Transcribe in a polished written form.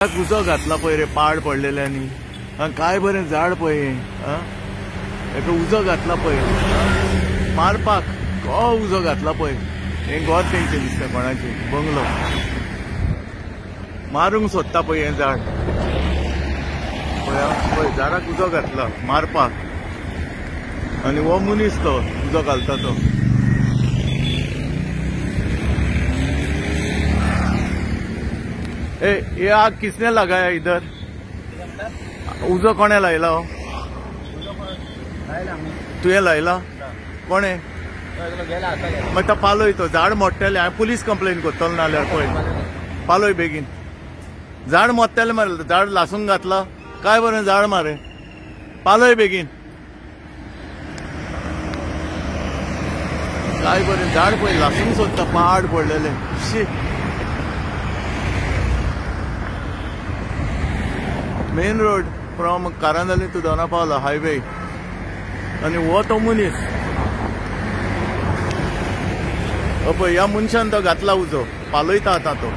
उजो घातला पळय रे पाड पडलेल्यांनी काय बरें झाड पळय हेका उजो घातला पळय मारपाक को उजो घातला पळय हे घर तेंचे दिसता कोणाचे बंगलो मारूंक सोदता पळय हे झाड पळय झाडाक उजो घातला मारपाक आनी हो मनीस तो उजो घालता तो ये आग किसने लगाया इधर उजो कोणे लायला तुवें लायला कोणे मागीर तो पालोय तो झाड मोडटलें हांवें पुलीस कंप्लेन करतलो नाल्यार पळय पालोय बेगीन झाड मोडटलें मरे झाड लासूंक घातला काय बरें झाड मारे पालोय बेगीन काय बरें झाड पळय लासूंक सोदता पाड पडलेलें शी main road from Caranzalem to Dona Paula highway आनी हो तो मनीस पळय ह्या मनशान तो घातला उजो पालयता आतां तो